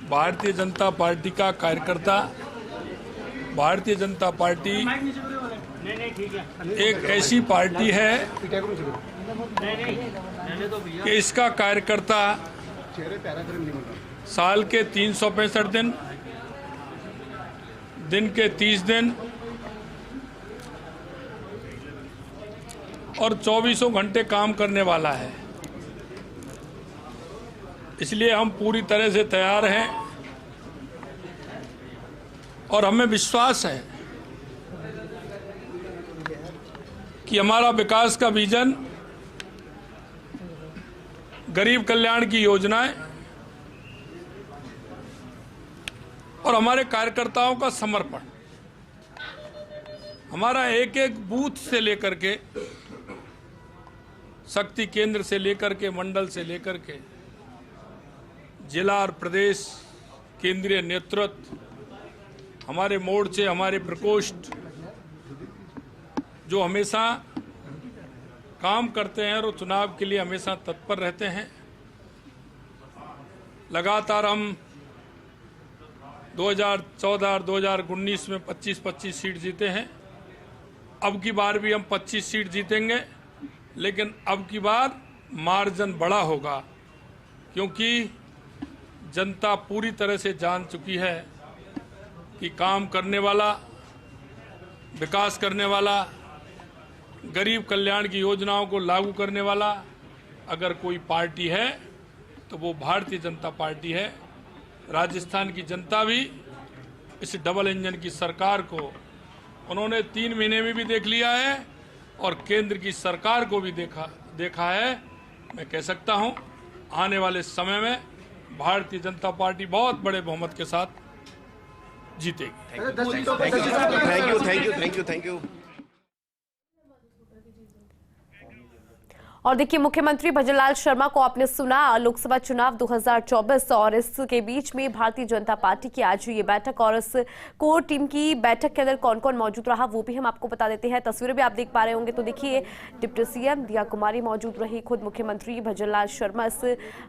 Bharatiya Janata party का कार्यकर्ता, Bharatiya Janata party एक ऐसी पार्टी है कि इसका कार्यकर्ता साल के 365 दिन के 30 दिन और 24 घंटे काम करने वाला है। इसलिए हम पूरी तरह से तैयार हैं और हमें विश्वास है कि हमारा विकास का विजन, गरीब कल्याण की योजनाएं और हमारे कार्यकर्ताओं का समर्पण, हमारा एक एक बूथ से लेकर के, शक्ति केंद्र से लेकर के, मंडल से लेकर के, जिला और प्रदेश केंद्रीय नेतृत्व, हमारे मोर्चे, हमारे प्रकोष्ठ जो हमेशा काम करते हैं और चुनाव के लिए हमेशा तत्पर रहते हैं। लगातार हम 2014 और 2019 में 25-25 सीट जीते हैं। अब की बार भी हम 25 सीट जीतेंगे, लेकिन अब की बार मार्जिन बड़ा होगा, क्योंकि जनता पूरी तरह से जान चुकी है कि काम करने वाला, विकास करने वाला, गरीब कल्याण की योजनाओं को लागू करने वाला अगर कोई पार्टी है तो वो भारतीय जनता पार्टी है। राजस्थान की जनता भी इस डबल इंजन की सरकार को उन्होंने 3 महीने में भी देख लिया है और केंद्र की सरकार को भी देखा है। मैं कह सकता हूं, आने वाले समय में भारतीय जनता पार्टी बहुत बड़े बहुमत के साथ जीतेगी। Thank you. और देखिए, मुख्यमंत्री भजनलाल शर्मा को आपने सुना, लोकसभा चुनाव 2024 और इसके बीच में भारतीय जनता पार्टी की आज ये बैठक और इस कोर टीम की बैठक के अंदर कौन कौन मौजूद रहा वो भी हम आपको बता देते हैं। तस्वीरें भी आप देख पा रहे होंगे। तो देखिए, डिप्टी सीएम दिया कुमारी मौजूद रही, खुद मुख्यमंत्री भजनलाल शर्मा इस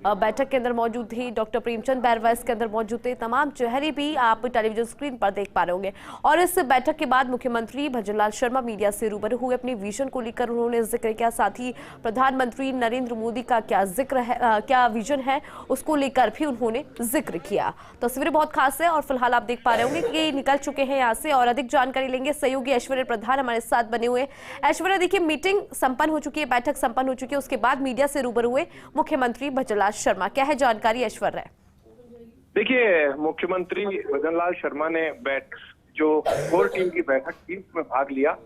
बैठक के अंदर मौजूद थे, डॉक्टर प्रेमचंद बैरवा इसके अंदर मौजूद थे। तमाम चेहरे भी आप टेलीविजन स्क्रीन पर देख पा रहे होंगे। और इस बैठक के बाद मुख्यमंत्री भजनलाल शर्मा मीडिया से रूबरू हुए, अपने विजन को लेकर उन्होंने जिक्र किया। साथ ही प्रधानमंत्री नरेंद्र मोदी का क्या जिक्र है, क्या विजन है, उसको लेकर भी उन्होंने जिक्र किया। तस्वीरें बहुत खास है और फिलहाल आप देख पा रहे होंगे कि निकल चुके हैं यहाँ से और अधिक जानकारी लेंगे। सहयोगी ऐश्वर्य प्रधान हमारे साथ बने हुए। ऐश्वर्य, देखिए, मीटिंग संपन्न हो चुकी है, बैठक संपन्न हो चुकी है, उसके बाद मीडिया से रूबरू हुए मुख्यमंत्री भजनलाल शर्मा, क्या है जानकारी ऐश्वर्य? देखिए, मुख्यमंत्री भजनलाल शर्मा ने जो कोर टीम की बैठक थी उसमें भाग लिया।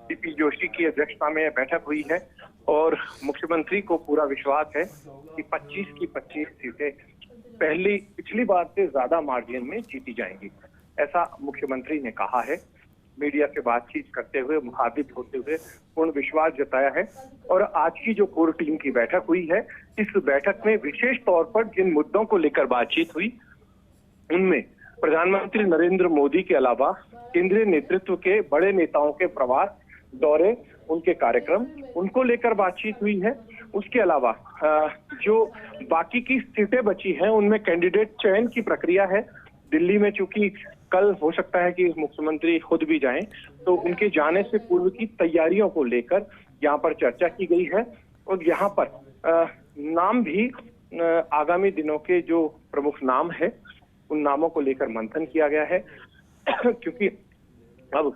सीपी जोशी की अध्यक्षता में बैठक हुई है और मुख्यमंत्री को पूरा विश्वास है कि 25 की 25 सीटें पिछली बार से ज्यादा मार्जिन में जीती जाएंगी, ऐसा मुख्यमंत्री ने कहा है। मीडिया से बातचीत करते हुए, मुखातिब होते हुए पूर्ण विश्वास जताया है। और आज की जो कोर टीम की बैठक हुई है, इस बैठक में विशेष तौर पर जिन मुद्दों को लेकर बातचीत हुई उनमें प्रधानमंत्री नरेंद्र मोदी के अलावा केंद्रीय नेतृत्व के बड़े नेताओं के प्रवास, दौरे, उनके कार्यक्रम, उनको लेकर बातचीत हुई है। उसके अलावा जो बाकी की सीटें बची हैं उनमें कैंडिडेट चयन की प्रक्रिया है। दिल्ली में चूंकि कल हो सकता है कि मुख्यमंत्री खुद भी जाएं, तो उनके जाने से पूर्व की तैयारियों को लेकर यहाँ पर चर्चा की गई है। और यहाँ पर नाम भी, आगामी दिनों के जो प्रमुख नाम है उन नामों को लेकर मंथन किया गया है क्योंकि अब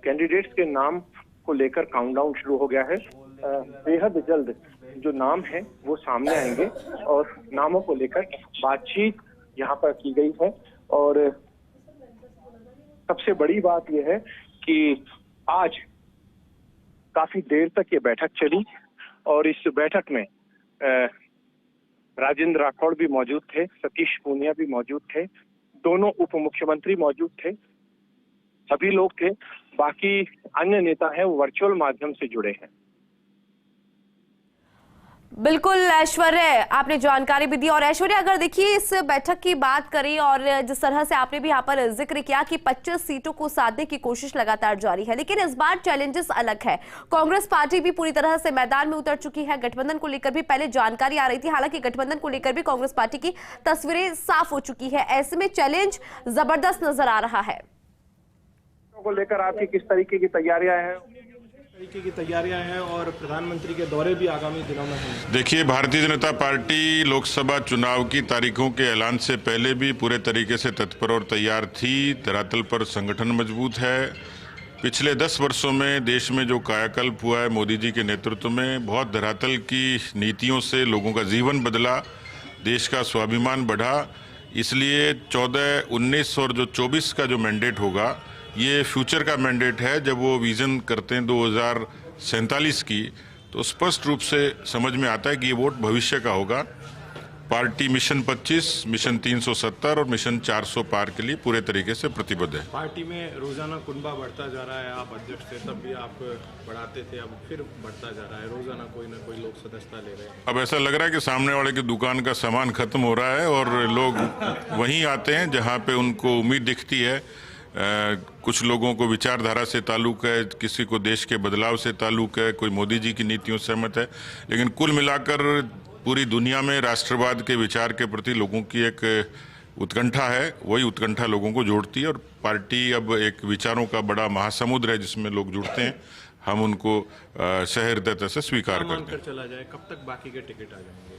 कैंडिडेट्स के नाम को लेकर काउंटडाउन शुरू हो गया है। बेहद जल्द जो नाम है वो सामने आएंगे और नामों को लेकर बातचीत यहाँ पर की गई है। और सबसे बड़ी बात यह है कि आज काफी देर तक ये बैठक चली और इस बैठक में राजेंद्र राठौड़ भी मौजूद थे, सतीश पूनिया भी मौजूद थे, दोनों उप मुख्यमंत्री मौजूद थे, सभी लोग थे। बाकी अन्य नेता हैं वो वर्चुअल माध्यम से जुड़े हैं। बिल्कुल ऐश्वर्य, आपने जानकारी भी दी। और ऐश्वर्य, अगर देखिए इस बैठक की बात करें और जिस तरह से आपने भी यहाँ पर जिक्र किया कि 25 सीटों को साधने की कोशिश लगातार जारी है, लेकिन इस बार चैलेंजेस अलग है। कांग्रेस पार्टी भी पूरी तरह से मैदान में उतर चुकी है। गठबंधन को लेकर भी पहले जानकारी आ रही थी, हालांकि गठबंधन को लेकर भी कांग्रेस पार्टी की तस्वीरें साफ हो चुकी है। ऐसे में चैलेंज जबरदस्त नजर आ रहा है। को लेकर आपकी किस तरीके की तैयारियां हैं? तरीके की तैयारियां हैं और प्रधानमंत्री के दौरे भी आगामी दिनों में होंगे। देखिए, भारतीय जनता पार्टी लोकसभा चुनाव की तारीखों के ऐलान से पहले भी पूरे तरीके से तत्पर और तैयार थी। धरातल पर संगठन मजबूत है। पिछले 10 वर्षों में देश में जो कायाकल्प हुआ है मोदी जी के नेतृत्व में, बहुत धरातल की नीतियों से लोगों का जीवन बदला, देश का स्वाभिमान बढ़ा। इसलिए 14, 19 और जो 24 का जो मैंडेट होगा, ये फ्यूचर का मैंडेट है। जब वो विजन करते हैं 2047 की, तो स्पष्ट रूप से समझ में आता है कि ये वोट भविष्य का होगा। पार्टी मिशन 25, मिशन 370 और मिशन 400 पार के लिए पूरे तरीके से प्रतिबद्ध है। पार्टी में रोजाना कुनबा बढ़ता जा रहा है। आप अध्यक्ष थे तब भी आप बढ़ाते थे, अब फिर बढ़ता जा रहा है। रोजाना कोई ना कोई लोग सदस्यता ले रहे हैं। अब ऐसा लग रहा है कि सामने वाले की दुकान का सामान खत्म हो रहा है और लोग वहीं आते हैं जहाँ पे उनको उम्मीद दिखती है। कुछ लोगों को विचारधारा से ताल्लुक है, किसी को देश के बदलाव से ताल्लुक है, कोई मोदी जी की नीतियों से सहमत है, लेकिन कुल मिलाकर पूरी दुनिया में राष्ट्रवाद के विचार के प्रति लोगों की एक उत्कंठा है। वही उत्कंठा लोगों को जोड़ती है और पार्टी अब एक विचारों का बड़ा महासमुद्र है जिसमें लोग जुड़ते हैं। हम उनको सहृदयता से स्वीकार करते हैं। चला जाए, कब तक बाकी के टिकट आ जाएंगे?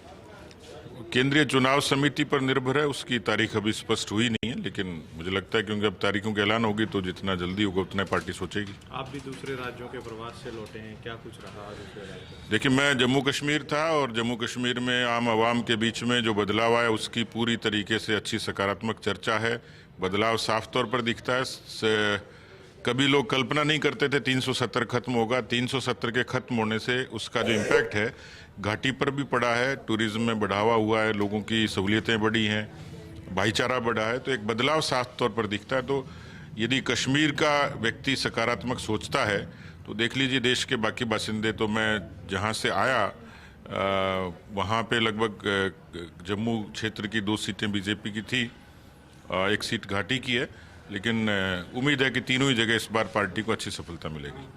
केंद्रीय चुनाव समिति पर निर्भर है, उसकी तारीख अभी स्पष्ट हुई नहीं है, लेकिन मुझे लगता है क्योंकि अब तारीखों का ऐलान होगी तो जितना जल्दी होगा उतना पार्टी सोचेगी। आप भी दूसरे राज्यों के प्रवास से लौटे हैं, क्या कुछ रहा दूसरे राज्यों? देखिए, मैं जम्मू कश्मीर था और जम्मू कश्मीर में आम आवाम के बीच में जो बदलाव आया उसकी पूरी तरीके से अच्छी सकारात्मक चर्चा है। बदलाव साफ तौर पर दिखता है। कभी लोग कल्पना नहीं करते थे 370 खत्म होगा। 370 के खत्म होने से उसका जो इम्पैक्ट है घाटी पर भी पड़ा है। टूरिज्म में बढ़ावा हुआ है, लोगों की सहूलियतें बढ़ी हैं, भाईचारा बढ़ा है, तो एक बदलाव साफ तौर पर दिखता है। तो यदि कश्मीर का व्यक्ति सकारात्मक सोचता है तो देख लीजिए देश के बाकी बासिंदे। तो मैं जहाँ से आया वहाँ पे लगभग जम्मू क्षेत्र की 2 सीटें बीजेपी की थी, 1 सीट घाटी की है, लेकिन उम्मीद है कि तीनों ही जगह इस बार पार्टी को अच्छी सफलता मिलेगी।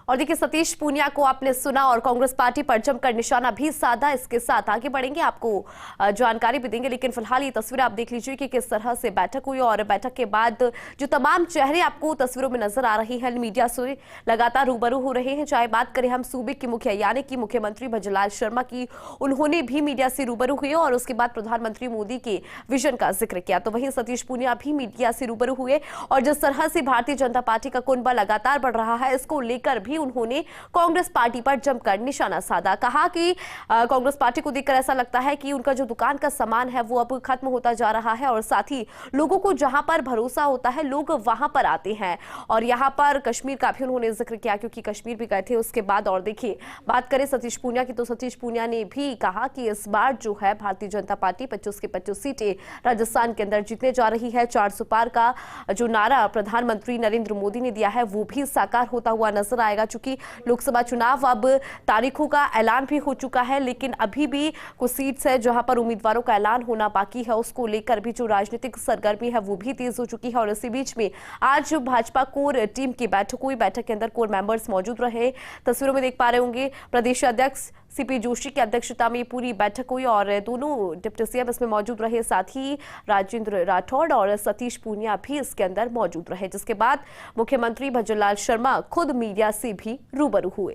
और देखिए, सतीश पूनिया को आपने सुना और कांग्रेस पार्टी पर जमकर निशाना भी साधा। इसके साथ आगे बढ़ेंगे, आपको जानकारी भी देंगे, लेकिन फिलहाल ये तस्वीरें आप देख लीजिए कि किस तरह से बैठक हुई और बैठक के बाद जो तमाम चेहरे आपको तस्वीरों में नजर आ रही है, मीडिया से लगातार रूबरू हो रहे हैं। चाहे बात करें हम सूबे के मुखिया यानी कि मुख्यमंत्री भजनलाल शर्मा की, उन्होंने भी मीडिया से रूबरू हुए और उसके बाद प्रधानमंत्री मोदी के विजन का जिक्र किया। तो वहीं सतीश पूनिया भी मीडिया से रूबरू हुए और जिस तरह से भारतीय जनता पार्टी का कुनबा लगातार बढ़ रहा है, इसको लेकर भी उन्होंने कांग्रेस पार्टी पर जमकर निशाना साधा। कहा कि कांग्रेस पार्टी को देखकर ऐसा लगता है कि उनका जो दुकान का सामान है वो अब खत्म होता जा रहा है और साथ ही लोगों को जहां पर भरोसा होता है लोग वहां पर आते हैं। और यहां पर कश्मीर का भी उन्होंने जिक्र किया क्योंकि कश्मीर भी गए थे उसके बाद। और देखिए, बात करें सतीश पूनिया की तो सतीश पूनिया ने भी कहा कि इस बार जो है भारतीय जनता पार्टी 25 की 25 सीटें राजस्थान के अंदर जीतने जा रही है। 400 पार का जो नारा प्रधानमंत्री नरेंद्र मोदी ने दिया है वो भी साकार होता हुआ नजर आएगा। चूंकि लोकसभा चुनाव अब तारीखों का ऐलान भी हो चुका है, लेकिन अभी भी कुछ सीट्स है जहां पर उम्मीदवारों का ऐलान होना बाकी है। उसको लेकर भी जो राजनीतिक सरगर्मी है वो भी तेज हो चुकी है। और इसी बीच में आज भाजपा कोर टीम की बैठक हुई। बैठक के अंदर कोर मेंबर्स मौजूद रहे। तस्वीरों में देख पा रहे होंगे, प्रदेश अध्यक्ष सीपी जोशी की अध्यक्षता में पूरी बैठक हुई और दोनों डिप्टी सीएम इसमें मौजूद रहे। साथ ही राजेंद्र राठौड़ और सतीश पूनिया भी इसके अंदर मौजूद रहे, जिसके बाद मुख्यमंत्री भजनलाल शर्मा खुद मीडिया से भी रूबरू हुए।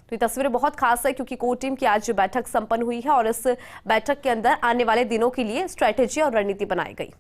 तो ये तस्वीरें बहुत खास है क्योंकि कोर टीम की आज बैठक संपन्न हुई है और इस बैठक के अंदर आने वाले दिनों के लिए स्ट्रैटेजी और रणनीति बनाई गई।